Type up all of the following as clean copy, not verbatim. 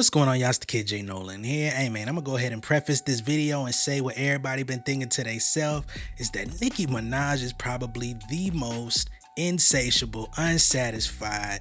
What's going on, y'all? It's the kid J Nolan here. Hey man, I'm gonna go ahead and preface this video and say what everybody been thinking to theyself is that Nicki Minaj is probably the most insatiable, unsatisfied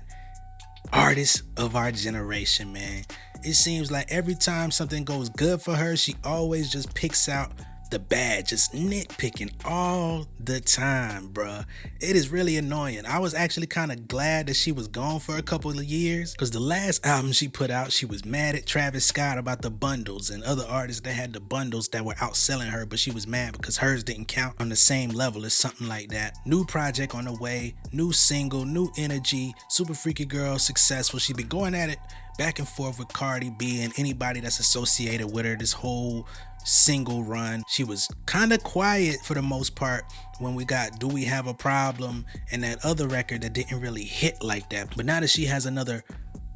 artist of our generation, man. It seems like every time something goes good for her, she always just picks out the bad, just nitpicking all the time, bruh. It is really annoying. I was actually kind of glad that she was gone for a couple of years, because the last album she put out, she was mad at Travis Scott about the bundles and other artists that had the bundles that were outselling her, but she was mad because hers didn't count on the same level as something like that. New project on the way, new single, new energy, super freaky girl, successful. She been going at it back and forth with Cardi B and anybody that's associated with her this whole single run. She was kind of quiet for the most part when we got Do We Have a Problem and that other record that didn't really hit like that. But now that she has another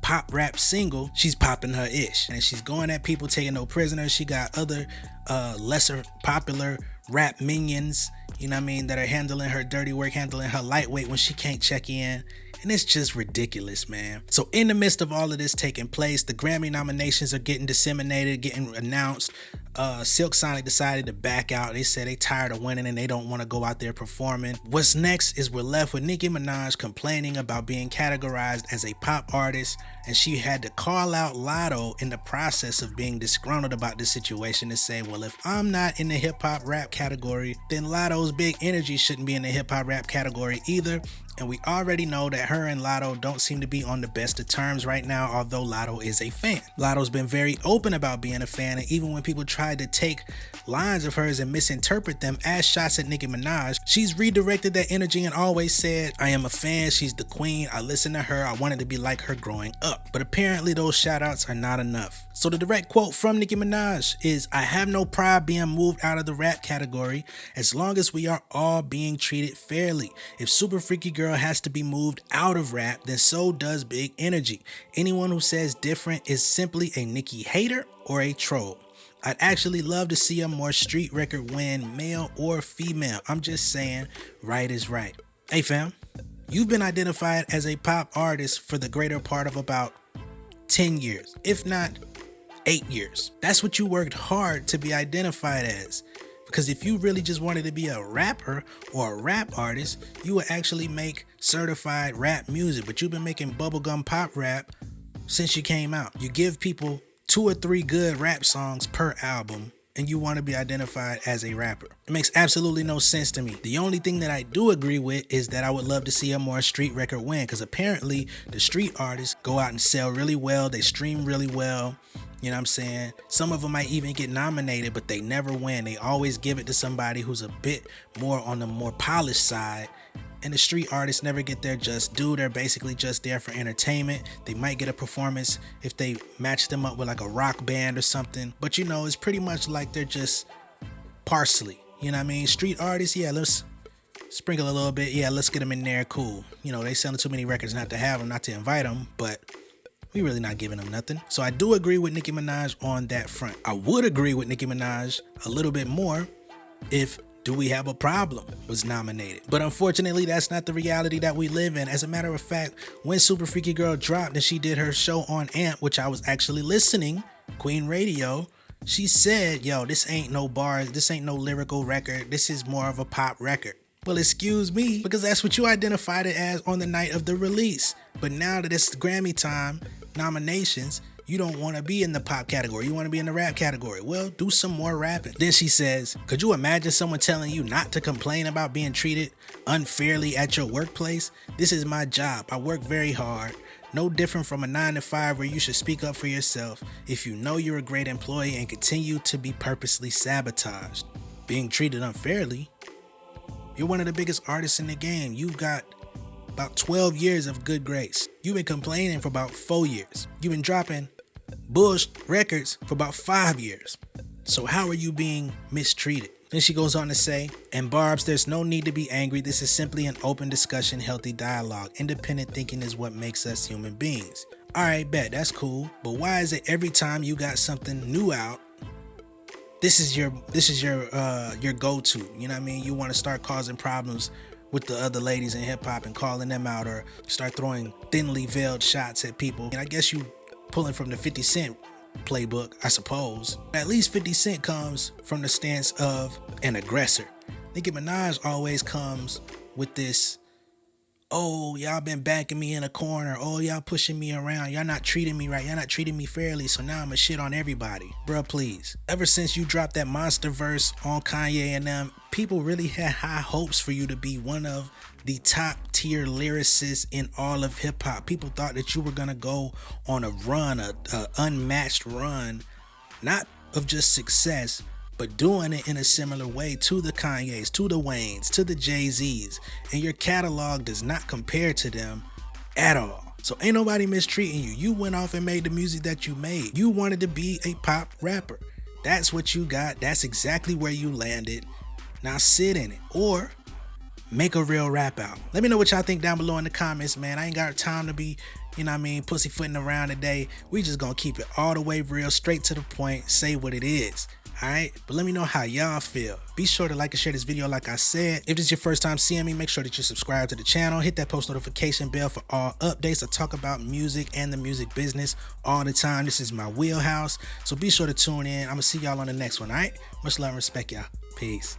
pop rap single, she's popping her ish and she's going at people, taking no prisoners. She got other lesser popular rap minions, you know what I mean, that are handling her dirty work, handling her lightweight when she can't check in. And it's just ridiculous, man. So in the midst of all of this taking place, the Grammy nominations are getting disseminated, getting announced. Silk Sonic decided to back out. They said they tired of winning and they don't want to go out there performing. What's next is we're left with Nicki Minaj complaining about being categorized as a pop artist, and she had to call out Latto in the process of being disgruntled about this situation to say, well, if I'm not in the hip hop rap category, then Latto's Big Energy shouldn't be in the hip hop rap category either. And we already know that her and Latto don't seem to be on the best of terms right now, although Latto is a fan. Latto's been very open about being a fan, and even when people tried to take lines of hers and misinterpret them as shots at Nicki Minaj, she's redirected that energy and always said, I am a fan, she's the queen, I listen to her, I wanted to be like her growing up. But apparently those shout outs are not enough. So the direct quote from Nicki Minaj is, I have no pride being moved out of the rap category as long as we are all being treated fairly. If Super Freaky Girl has to be moved out of rap, then so does Big Energy. Anyone who says different is simply a Nicki hater or a troll. I'd actually love to see a more street record win, male or female. I'm just saying, right is right. Hey fam, you've been identified as a pop artist for the greater part of about 10 years, if not 8 years. That's what you worked hard to be identified as. Because if you really just wanted to be a rapper or a rap artist, you would actually make certified rap music. But you've been making bubblegum pop rap since you came out. You give people 2 or 3 good rap songs per album, and you want to be identified as a rapper. It makes absolutely no sense to me. The only thing that I do agree with is that I would love to see a more street record win, because apparently the street artists go out and sell really well. They stream really well. You know what I'm saying? Some of them might even get nominated, but they never win. They always give it to somebody who's a bit more on the more polished side. And the street artists never get their just due. They're basically just there for entertainment. They might get a performance if they match them up with like a rock band or something. But you know, it's pretty much like they're just parsley. You know what I mean? Street artists, yeah, let's sprinkle a little bit. Yeah, let's get them in there. Cool. You know, they selling too many records not to have them, not to invite them. But we really not giving them nothing. So I do agree with Nicki Minaj on that front. I would agree with Nicki Minaj a little bit more if Do We Have a Problem was nominated. But unfortunately, that's not the reality that we live in. As a matter of fact, when Super Freaky Girl dropped and she did her show on AMP, which I was actually listening, Queen Radio, she said, yo, this ain't no bars, this ain't no lyrical record, this is more of a pop record. Well, excuse me, because that's what you identified it as on the night of the release. But now that it's Grammy time, nominations, you don't want to be in the pop category. You want to be in the rap category. Well, do some more rapping. Then she says, could you imagine someone telling you not to complain about being treated unfairly at your workplace? This is my job. I work very hard. No different from a 9 to 5 where you should speak up for yourself if you know you're a great employee and continue to be purposely sabotaged. Being treated unfairly? You're one of the biggest artists in the game. You've got about 12 years of good grace. You've been complaining for about 4 years. You've been dropping bullshit records for about 5 years. So how are you being mistreated? Then she goes on to say, and Barbs, there's no need to be angry. This is simply an open discussion, healthy dialogue. Independent thinking is what makes us human beings. All right, bet, that's cool. But why is it every time you got something new out, this is your go-to? You know what I mean? You want to start causing problems with the other ladies in hip hop and calling them out, or start throwing thinly veiled shots at people. And I guess you pulling from the 50 Cent playbook, I suppose. At least 50 Cent comes from the stance of an aggressor. Nicki Minaj always comes with this, oh, y'all been backing me in a corner. Oh, y'all pushing me around. Y'all not treating me right. Y'all not treating me fairly. So now I'ma shit on everybody. Bruh, please. Ever since you dropped that monster verse on Kanye and them, people really had high hopes for you to be one of the top tier lyricists in all of hip hop. People thought that you were gonna go on a run, a unmatched run, not of just success, but doing it in a similar way to the Kanyes, to the Waynes, to the Jay-Z's, and your catalog does not compare to them at all. So ain't nobody mistreating you. You went off and made the music that you made. You wanted to be a pop rapper. That's what you got. That's exactly where you landed. Now sit in it or make a real rap album. Let me know what y'all think down below in the comments, man. I ain't got time to be, you know what I mean, pussyfooting around today. We just gonna keep it all the way real, straight to the point, say what it is. Alright, but let me know how y'all feel. Be sure to like and share this video like I said. If this is your first time seeing me, make sure that you subscribe to the channel. Hit that post notification bell for all updates. I talk about music and the music business all the time. This is my wheelhouse. So be sure to tune in. I'm going to see y'all on the next one, alright? Much love and respect, y'all. Peace.